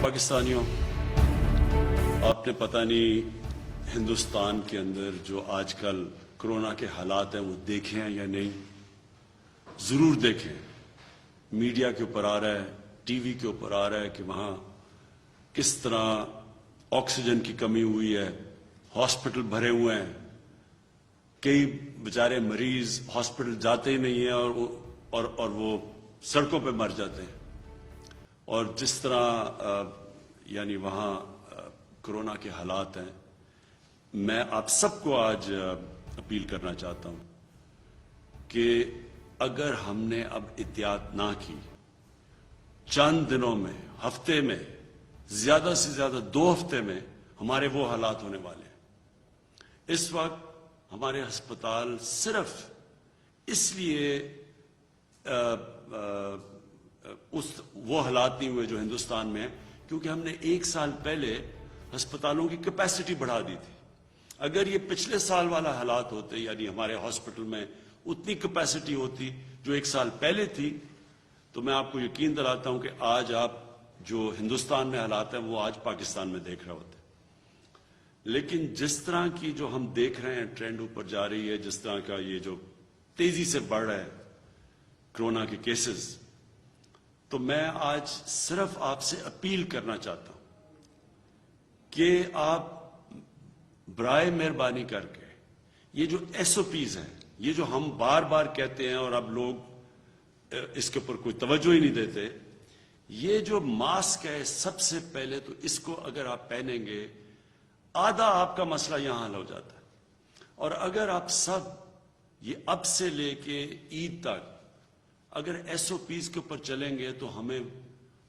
پاکستانیوں، آپ نے پتہ نہیں ہندوستان کے اندر جو آج کل کرونا کے حالات ہیں وہ دیکھے ہیں یا نہیں؟ ضرور دیکھیں. میڈیا کے اوپر آ رہا ہے، ٹی وی کے اوپر آ رہا ہے کہ وہاں کس طرح آکسیجن کی کمی ہوئی ہے، ہاسپٹل بھرے ہوئے ہیں، کئی بیچارے مریض ہاسپٹل جاتے ہی نہیں ہیں اور وہ سڑکوں پہ مر جاتے ہیں. اور جس طرح یعنی وہاں کرونا کے حالات ہیں، میں آپ سب کو آج اپیل کرنا چاہتا ہوں کہ اگر ہم نے اب احتیاط نہ کی، چند دنوں میں، ہفتے میں، زیادہ سے زیادہ 2 ہفتے میں ہمارے وہ حالات ہونے والے ہیں. اس وقت ہمارے ہسپتال صرف اس لیے وہ حالات نہیں ہوئے جو ہندوستان میں ہیں کیونکہ ہم نے 1 سال پہلے ہسپتالوں کی کیپیسٹی بڑھا دی تھی. اگر یہ پچھلے سال والا حالات ہوتے، یعنی ہمارے ہاسپٹل میں اتنی کیپیسٹی ہوتی جو 1 سال پہلے تھی، تو میں آپ کو یقین دلاتا ہوں کہ آج آپ جو ہندوستان میں حالات ہیں وہ آج پاکستان میں دیکھ رہے ہوتے. لیکن جس طرح کی جو ہم دیکھ رہے ہیں ٹرینڈ اوپر جا رہی ہے، جس طرح کا یہ جو تیزی سے بڑھ رہا ہے کرونا کے کیسز، تو میں آج صرف آپ سے اپیل کرنا چاہتا ہوں کہ آپ برائے مہربانی کر کے یہ جو ایس او پیز ہیں، یہ جو ہم بار بار کہتے ہیں اور اب لوگ اس کے اوپر کوئی توجہ ہی نہیں دیتے، یہ جو ماسک ہے سب سے پہلے تو اس کو اگر آپ پہنیں گے آدھا آپ کا مسئلہ یہاں حل ہو جاتا ہے. اور اگر آپ سب یہ اب سے لے کے عید تک اگر ایس او پیز کے اوپر چلیں گے تو ہمیں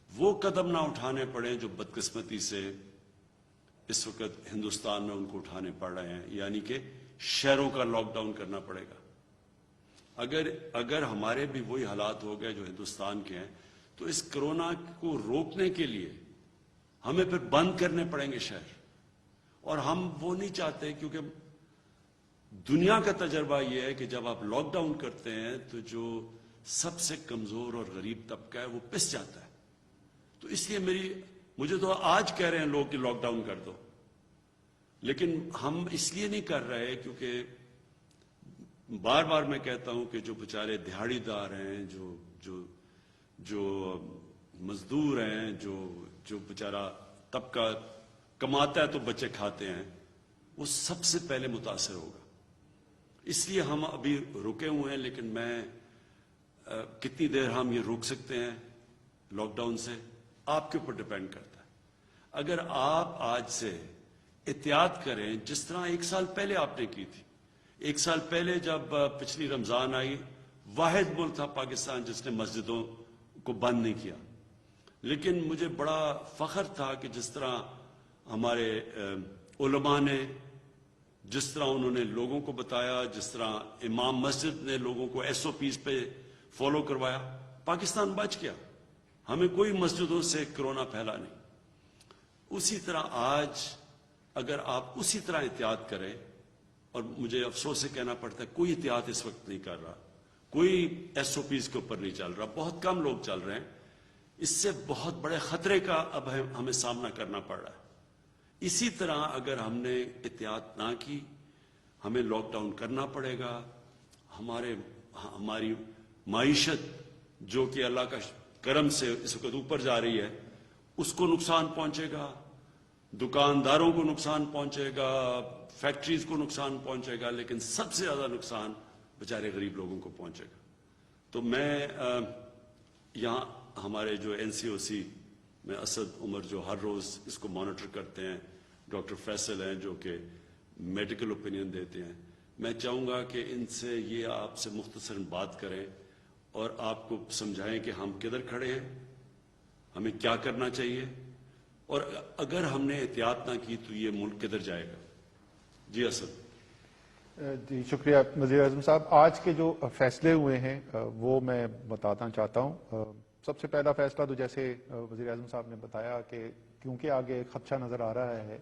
وہ قدم نہ اٹھانے پڑیں جو بدقسمتی سے اس وقت ہندوستان میں ان کو اٹھانے پڑ رہے ہیں، یعنی کہ شہروں کا لاک ڈاؤن کرنا پڑے گا. اگر ہمارے بھی وہی حالات ہو گئے جو ہندوستان کے ہیں تو اس کرونا کو روکنے کے لیے ہمیں پھر بند کرنے پڑیں گے شہر. اور ہم وہ نہیں چاہتے، کیونکہ دنیا کا تجربہ یہ ہے کہ جب آپ لاک ڈاؤن کرتے ہیں تو جو سب سے کمزور اور غریب طبقہ ہے وہ پس جاتا ہے. تو اس لیے مجھے تو آج کہہ رہے ہیں لوگ کہ لاک ڈاؤن کر دو، لیکن ہم اس لیے نہیں کر رہے کیونکہ بار بار میں کہتا ہوں کہ جو بیچارے دہاڑی دار ہیں، جو مزدور ہیں، جو بیچارہ طبقہ کماتا ہے تو بچے کھاتے ہیں، وہ سب سے پہلے متاثر ہوگا. اس لیے ہم ابھی رکے ہوئے ہیں. لیکن کتنی دیر ہم یہ روک سکتے ہیں لاک ڈاؤن سے، آپ کے اوپر ڈیپینڈ کرتا ہے. اگر آپ آج سے احتیاط کریں جس طرح 1 سال پہلے آپ نے کی تھی. 1 سال پہلے جب پچھلی رمضان آئی، واحد ملک تھا پاکستان جس نے مسجدوں کو بند نہیں کیا. لیکن مجھے بڑا فخر تھا کہ جس طرح ہمارے علماء نے، جس طرح انہوں نے لوگوں کو بتایا، جس طرح امام مسجد نے لوگوں کو ایس او پیز پہ فالو کروایا، پاکستان بچ گیا. ہمیں کوئی مسجدوں سے کرونا پھیلا نہیں. اسی طرح آج اگر آپ اسی طرح احتیاط کریں، اور مجھے افسوس سے کہنا پڑتا ہے کوئی احتیاط اس وقت نہیں کر رہا، کوئی ایس او پیز کے اوپر نہیں چل رہا، بہت کم لوگ چل رہے ہیں. اس سے بہت بڑے خطرے کا اب ہمیں سامنا کرنا پڑ رہا ہے. اسی طرح اگر ہم نے احتیاط نہ کی، ہمیں لاک ڈاؤن کرنا پڑے گا. ہماری معیشت جو کہ اللہ کا کرم سے اس وقت اوپر جا رہی ہے، اس کو نقصان پہنچے گا، دکانداروں کو نقصان پہنچے گا، فیکٹریز کو نقصان پہنچے گا، لیکن سب سے زیادہ نقصان بیچارے غریب لوگوں کو پہنچے گا. تو میں یہاں ہمارے جو این سی او سی میں اسد عمر جو ہر روز اس کو مانیٹر کرتے ہیں، ڈاکٹر فیصل ہیں جو کہ میڈیکل اوپینین دیتے ہیں، میں چاہوں گا کہ ان سے یہ آپ سے مختصراً بات کریں اور آپ کو سمجھائیں کہ ہم کدھر کھڑے ہیں، ہمیں کیا کرنا چاہیے، اور اگر ہم نے احتیاط نہ کی تو یہ ملک کدھر جائے گا. جی اسد. جی شکریہ وزیر اعظم صاحب. آج کے جو فیصلے ہوئے ہیں وہ میں بتانا چاہتا ہوں. سب سے پہلا فیصلہ تو جیسے وزیر اعظم صاحب نے بتایا کہ کیونکہ آگے خدشہ نظر آ رہا ہے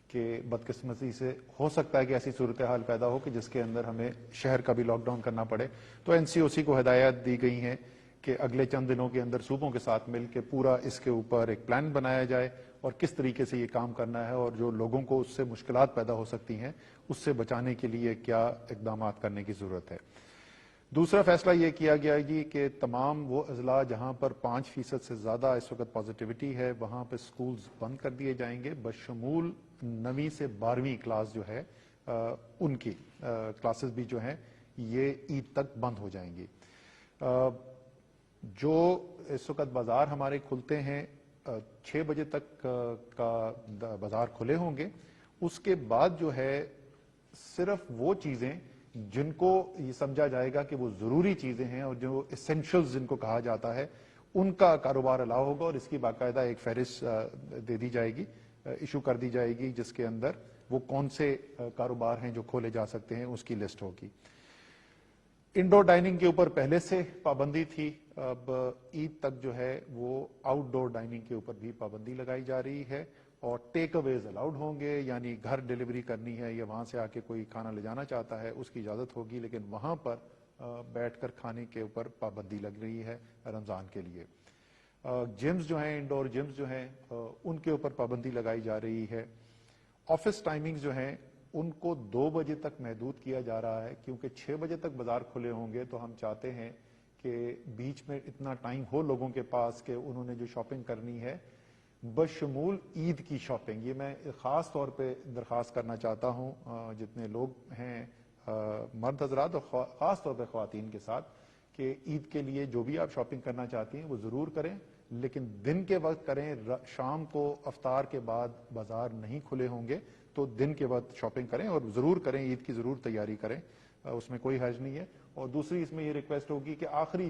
کہ بدقسمتی سے ہو سکتا ہے کہ ایسی صورتحال پیدا ہو کہ جس کے اندر ہمیں شہر کا بھی لاک ڈاؤن کرنا پڑے، تو این سی او سی کو ہدایات دی گئی ہیں کہ اگلے چند دنوں کے اندر صوبوں کے ساتھ مل کے پورا اس کے اوپر ایک پلان بنایا جائے اور کس طریقے سے یہ کام کرنا ہے اور جو لوگوں کو اس سے مشکلات پیدا ہو سکتی ہیں اس سے بچانے کے لیے کیا اقدامات کرنے کی ضرورت ہے۔ دوسرا فیصلہ یہ کیا گیا جی کہ تمام وہ اضلاع جہاں پر 5% سے زیادہ اس وقت پازیٹیوٹی ہے وہاں پہ سکولز بند کر دیے جائیں گے، بشمول 9ویں سے 12ویں کلاس جو ہے ان کی کلاسز بھی جو ہیں یہ عید تک بند ہو جائیں گی۔ جو اس وقت بازار ہمارے کھلتے ہیں 6 بجے تک کا بازار کھلے ہوں گے، اس کے بعد جو ہے صرف وہ چیزیں جن کو یہ سمجھا جائے گا کہ وہ ضروری چیزیں ہیں اور جو اسینشلز جن کو کہا جاتا ہے ان کا کاروبار الاؤ ہوگا اور اس کی باقاعدہ ایک فہرست دے دی جائے گی، ایشو کر دی جائے گی، جس کے اندر وہ کون سے کاروبار ہیں جو کھولے جا سکتے ہیں اس کی لسٹ ہوگی۔ انڈور ڈائننگ کے اوپر پہلے سے پابندی تھی، اب عید تک جو ہے وہ آؤٹ ڈور ڈائننگ کے اوپر بھی پابندی لگائی جا رہی ہے اور ٹیک اویز الاؤڈ ہوں گے، یعنی گھر ڈیلیوری کرنی ہے یا وہاں سے آ کے کوئی کھانا لے جانا چاہتا ہے اس کی اجازت ہوگی، لیکن وہاں پر بیٹھ کر کھانے کے اوپر پابندی لگ رہی ہے رمضان کے لیے۔ جمز جو ہیں، انڈور جمز جو ہیں ان کے اوپر پابندی لگائی جا رہی ہے۔ آفس ٹائمنگز جو ہیں ان کو 2 بجے تک محدود کیا جا رہا ہے، کیونکہ 6 بجے تک بازار کھلے ہوں گے تو ہم چاہتے ہیں کہ بیچ میں اتنا ٹائم ہو لوگوں کے پاس کہ انہوں نے جو شاپنگ کرنی ہے بشمول عید کی شاپنگ، یہ میں خاص طور پہ درخواست کرنا چاہتا ہوں جتنے لوگ ہیں مرد حضرات اور خاص طور پہ خواتین کے ساتھ کہ عید کے لیے جو بھی آپ شاپنگ کرنا چاہتی ہیں وہ ضرور کریں، لیکن دن کے وقت کریں، شام کو افطار کے بعد بازار نہیں کھلے ہوں گے تو دن کے وقت شاپنگ کریں اور ضرور کریں، عید کی ضرور تیاری کریں، اس میں کوئی حرج نہیں ہے۔ اور دوسری اس میں یہ ریکویسٹ ہوگی کہ آخری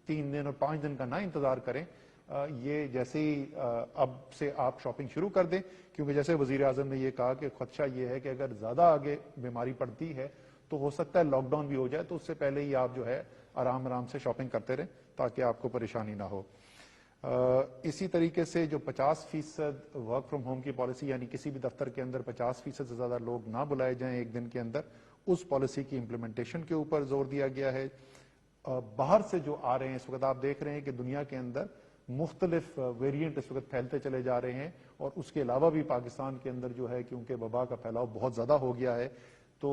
3 دن اور 5 دن کا نہ انتظار کریں، یہ جیسے ہی اب سے آپ شاپنگ شروع کر دیں، کیونکہ جیسے وزیر اعظم نے یہ کہا کہ خدشہ یہ ہے کہ اگر زیادہ آگے بیماری پڑتی ہے تو ہو سکتا ہے لاک ڈاؤن بھی ہو جائے، تو اس سے پہلے ہی آپ جو ہے آرام سے شاپنگ کرتے رہیں تاکہ آپ کو پریشانی نہ ہو۔ اسی طریقے سے جو 50% ورک فرام ہوم کی پالیسی، یعنی کسی بھی دفتر کے اندر 50% سے زیادہ لوگ نہ بلائے جائیں ایک دن کے اندر، اس پالیسی کی امپلیمنٹیشن کے اوپر زور دیا گیا ہے۔ باہر سے جو آ رہے ہیں اس وقت آپ دیکھ رہے ہیں کہ دنیا کے اندر مختلف ویریئنٹ اس وقت پھیلتے چلے جا رہے ہیں اور اس کے علاوہ بھی پاکستان کے اندر جو ہے کیونکہ وبا کا پھیلاؤ بہت زیادہ ہو گیا ہے تو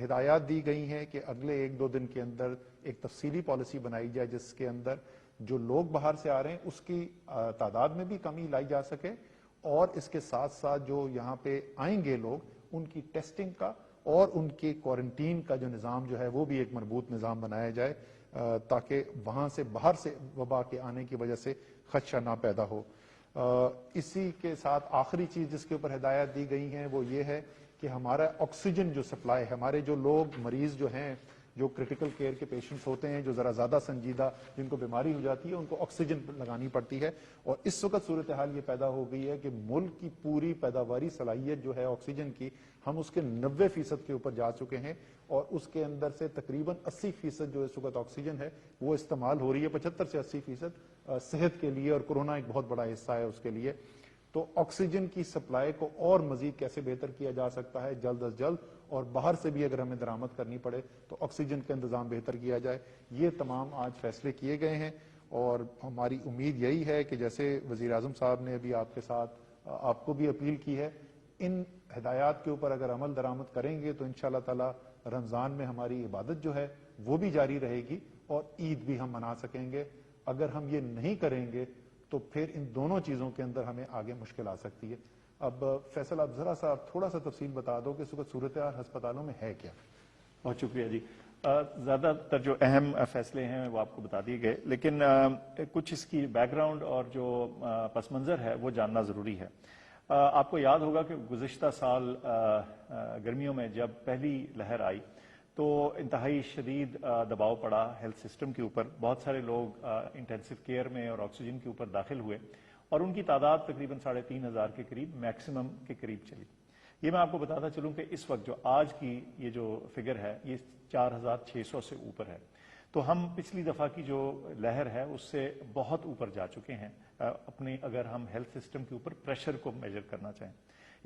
ہدایات دی گئی ہیں کہ اگلے 1-2 دن کے اندر ایک تفصیلی پالیسی بنائی جائے جس کے اندر جو لوگ باہر سے آ رہے ہیں اس کی تعداد میں بھی کمی لائی جا سکے اور اس کے ساتھ ساتھ جو یہاں پہ آئیں گے لوگ ان کی ٹیسٹنگ کا اور ان کے کوارنٹین کا جو نظام جو ہے وہ بھی ایک مربوط نظام بنایا جائے تاکہ وہاں سے باہر سے وبا کے آنے کی وجہ سے خدشہ نہ پیدا ہو۔ اسی کے ساتھ آخری چیز جس کے اوپر ہدایات دی گئی ہیں وہ یہ ہے کہ ہمارا آکسیجن جو سپلائی ہے، ہمارے جو لوگ مریض جو ہیں جو کرٹیکل کیئر کے پیشنٹس ہوتے ہیں جو ذرا زیادہ سنجیدہ جن کو بیماری ہو جاتی ہے ان کو آکسیجن لگانی پڑتی ہے اور اس وقت صورتحال یہ پیدا ہو گئی ہے کہ ملک کی پوری پیداواری صلاحیت جو ہے آکسیجن کی ہم اس کے 90% کے اوپر جا چکے ہیں اور اس کے اندر سے تقریباً 80% جو اس وقت آکسیجن ہے وہ استعمال ہو رہی ہے، 75 سے 80% صحت کے لیے اور کورونا ایک بہت بڑا حصہ ہے اس کے لیے۔ تو آکسیجن کی سپلائی کو اور مزید کیسے بہتر کیا جا سکتا ہے جلد از جلد، اور باہر سے بھی اگر ہمیں درآمد کرنی پڑے تو آکسیجن کا انتظام بہتر کیا جائے، یہ تمام آج فیصلے کیے گئے ہیں اور ہماری امید یہی ہے کہ جیسے وزیر اعظم صاحب نے ابھی آپ کے ساتھ آپ کو بھی اپیل کی ہے، ان ہدایات کے اوپر اگر عمل درآمد کریں گے تو انشاءاللہ تعالی رمضان میں ہماری عبادت جو ہے وہ بھی جاری رہے گی اور عید بھی ہم منا سکیں گے۔ اگر ہم یہ نہیں کریں گے تو پھر ان دونوں چیزوں کے اندر ہمیں آگے مشکل آ سکتی ہے۔ اب فیصل آپ ذرا سا تھوڑا سا تفصیل بتا دو کہ اس وقت صورتحال ہسپتالوں میں ہے کیا؟ بہت شکریہ جی۔ زیادہ تر جو اہم فیصلے ہیں وہ آپ کو بتا دیے گئے، لیکن کچھ اس کی بیک گراؤنڈ اور جو پس منظر ہے وہ جاننا ضروری ہے۔ آپ کو یاد ہوگا کہ گزشتہ سال گرمیوں میں جب پہلی لہر آئی تو انتہائی شدید دباؤ پڑا ہیلتھ سسٹم کے اوپر، بہت سارے لوگ انٹینسو کیئر میں اور آکسیجن کے اوپر داخل ہوئے اور ان کی تعداد تقریباً 3,500 کے قریب میکسیمم کے قریب چلی۔ یہ میں آپ کو بتاتا چلوں کہ اس وقت جو آج کی یہ جو فگر ہے یہ 4,600 سے اوپر ہے، تو ہم پچھلی دفعہ کی جو لہر ہے اس سے بہت اوپر جا چکے ہیں اپنے اگر ہم ہیلتھ سسٹم کے اوپر پریشر کو میجر کرنا چاہیں۔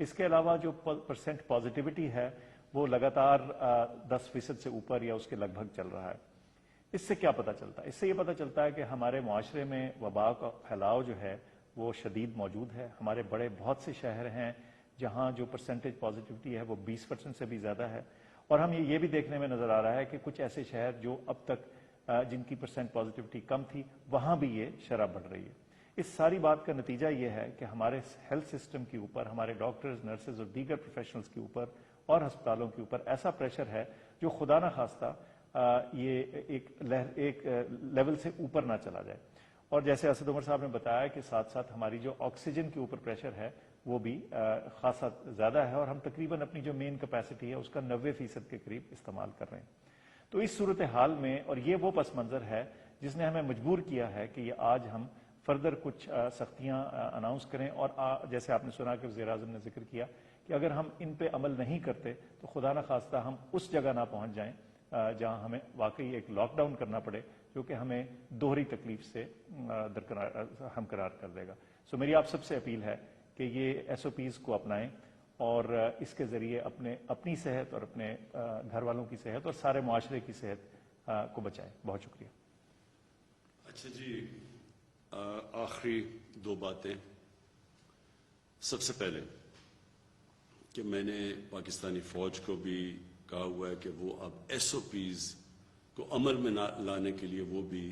اس کے علاوہ جو پرسنٹ پازیٹیوٹی ہے وہ لگاتار 10% سے اوپر یا اس کے لگ بھگ چل رہا ہے۔ اس سے کیا پتہ چلتا ہے؟ اس سے یہ پتہ چلتا ہے کہ ہمارے معاشرے میں وبا کا پھیلاؤ جو ہے وہ شدید موجود ہے. ہمارے بڑے بہت سے شہر ہیں جہاں جو پرسنٹیج پازیٹیوٹی ہے وہ 20% سے بھی زیادہ ہے, اور ہم یہ بھی دیکھنے میں نظر آ رہا ہے کہ کچھ ایسے شہر جو اب تک جن کی پرسنٹ پازیٹیوٹی کم تھی وہاں بھی یہ شرح بڑھ رہی ہے. اس ساری بات کا نتیجہ یہ ہے کہ ہمارے ہیلتھ سسٹم کے اوپر, ہمارے ڈاکٹرز, نرسز اور دیگر پروفیشنلز کے اوپر اور ہسپتالوں کے اوپر ایسا پریشر ہے جو خدا نہ خواستہ یہ ایک لیول سے اوپر نہ چلا جائے. اور جیسے اسد عمر صاحب نے بتایا کہ ساتھ ساتھ ہماری جو آکسیجن کے اوپر پریشر ہے وہ بھی خاصا زیادہ ہے, اور ہم تقریباً اپنی جو مین کیپیسٹی ہے اس کا 90% کے قریب استعمال کر رہے ہیں. تو اس صورتحال میں, اور یہ وہ پس منظر ہے جس نے ہمیں مجبور کیا ہے کہ یہ آج ہم فردر کچھ سختیاں اناؤنس کریں, اور جیسے آپ نے سنا کہ وزیر اعظم نے ذکر کیا کہ اگر ہم ان پہ عمل نہیں کرتے تو خدا نہ خواستہ ہم اس جگہ نہ پہنچ جائیں جہاں ہمیں واقعی ایک لاک ڈاؤن کرنا پڑے جو کہ ہمیں دوہری تکلیف سے ہمقرار کر دے گا. سو میری آپ سب سے اپیل ہے کہ یہ SOPs کو اپنائیں اور اس کے ذریعے اپنی صحت اور اپنے گھر والوں کی صحت اور سارے معاشرے کی صحت کو بچائیں. بہت شکریہ. اچھا جی, آخری 2 باتیں. سب سے پہلے کہ میں نے پاکستانی فوج کو بھی کہا ہوا ہے کہ وہ اب SOPs کو عمل میں لانے کے لیے وہ بھی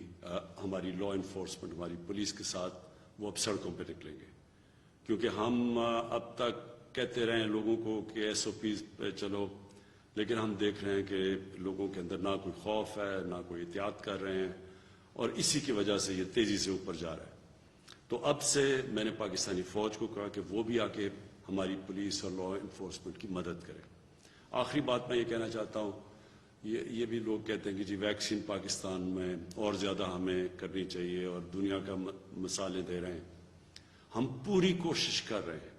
ہماری لا انفورسمنٹ, ہماری پولیس کے ساتھ وہ اب سڑکوں پہ نکلیں گے, کیونکہ ہم اب تک کہتے رہے ہیں لوگوں کو کہ SOPs پہ چلو, لیکن ہم دیکھ رہے ہیں کہ لوگوں کے اندر نہ کوئی خوف ہے, نہ کوئی احتیاط کر رہے ہیں, اور اسی کی وجہ سے یہ تیزی سے اوپر جا رہا ہے. تو اب سے میں نے پاکستانی فوج کو کہا کہ وہ بھی آ کے ہماری پولیس اور لا انفورسمنٹ کی مدد کرے. آخری بات میں یہ کہنا چاہتا ہوں, یہ بھی لوگ کہتے ہیں کہ جی ویکسین پاکستان میں اور زیادہ ہمیں کرنی چاہیے اور دنیا کا مثالیں دے رہے ہیں. ہم پوری کوشش کر رہے ہیں,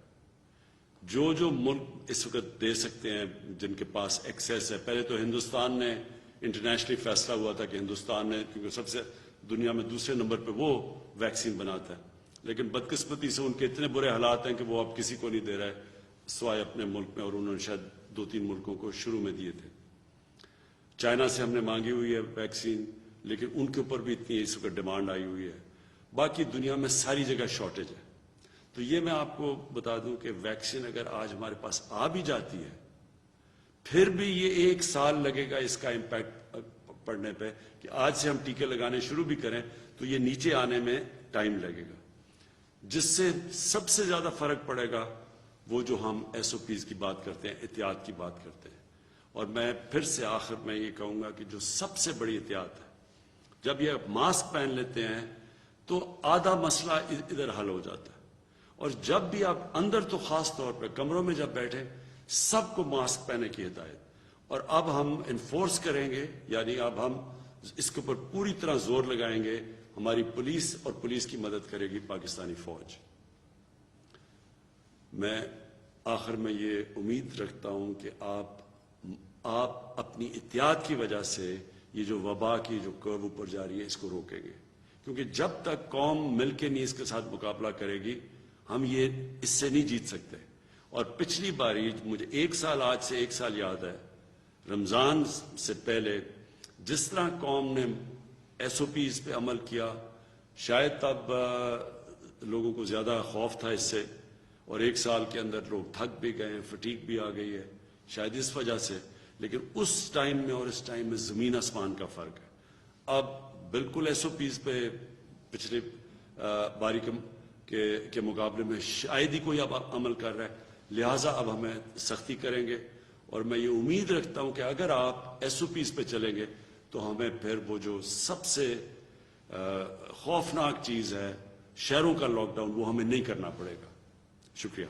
جو ملک اس وقت دے سکتے ہیں, جن کے پاس ایکسیس ہے. پہلے تو ہندوستان نے انٹرنیشنلی فیصلہ ہوا تھا کہ ہندوستان نے, کیونکہ سب سے دنیا میں دوسرے نمبر پہ وہ ویکسین بناتا ہے, لیکن بدقسمتی سے ان کے اتنے برے حالات ہیں کہ وہ اب کسی کو نہیں دے رہے سوائے اپنے ملک میں, اور انہوں نے شاید 2-3 ملکوں کو شروع میں دیے تھے. چائنا سے ہم نے مانگی ہوئی ہے ویکسین, لیکن ان کے اوپر بھی اتنی اس وقت ڈیمانڈ آئی ہوئی ہے. باقی دنیا میں ساری جگہ شارٹیج ہے. تو یہ میں آپ کو بتا دوں کہ ویکسین اگر آج ہمارے پاس آ بھی جاتی ہے, پھر بھی یہ 1 سال لگے گا اس کا امپیکٹ پڑنے پہ, کہ آج سے ہم ٹیکے لگانے شروع بھی کریں تو یہ نیچے آنے میں ٹائم لگے گا. جس سے سب سے زیادہ فرق پڑے گا وہ جو ہم SOPs کی بات کرتے ہیں, احتیاط کی بات کرتے ہیں. اور میں پھر سے آخر میں یہ کہوں گا کہ جو سب سے بڑی احتیاط ہے, جب یہ ماسک پہن لیتے ہیں تو آدھا مسئلہ ادھر حل ہو جاتا ہے. اور جب بھی آپ اندر, تو خاص طور پہ کمروں میں جب بیٹھے, سب کو ماسک پہننے کی ہدایت. اور اب ہم انفورس کریں گے, یعنی اب ہم اس کے اوپر پوری طرح زور لگائیں گے. ہماری پولیس اور پولیس کی مدد کرے گی پاکستانی فوج. میں آخر میں یہ امید رکھتا ہوں کہ آپ اپنی احتیاط کی وجہ سے یہ جو وبا کی جو کرو اوپر جا رہی ہے اس کو روکیں گے, کیونکہ جب تک قوم مل کے نہیں اس کے ساتھ مقابلہ کرے گی ہم یہ اس سے نہیں جیت سکتے. اور پچھلی باری مجھے 1 سال, آج سے 1 سال یاد ہے, رمضان سے پہلے جس طرح قوم نے SOPs پہ عمل کیا, شاید تب لوگوں کو زیادہ خوف تھا اس سے, اور 1 سال کے اندر لوگ تھک بھی گئے, فٹیگ بھی آ گئی ہے شاید اس وجہ سے. لیکن اس ٹائم میں اور اس ٹائم میں زمین آسمان کا فرق ہے. اب بالکل SOPs پہ پچھلے باری کے مقابلے میں شاید ہی کوئی اب عمل کر رہا ہے, لہٰذا اب ہمیں سختی کریں گے. اور میں یہ امید رکھتا ہوں کہ اگر آپ SOPs پہ چلیں گے تو ہمیں پھر وہ جو سب سے خوفناک چیز ہے, شہروں کا لاک ڈاؤن, وہ ہمیں نہیں کرنا پڑے گا. شکریہ.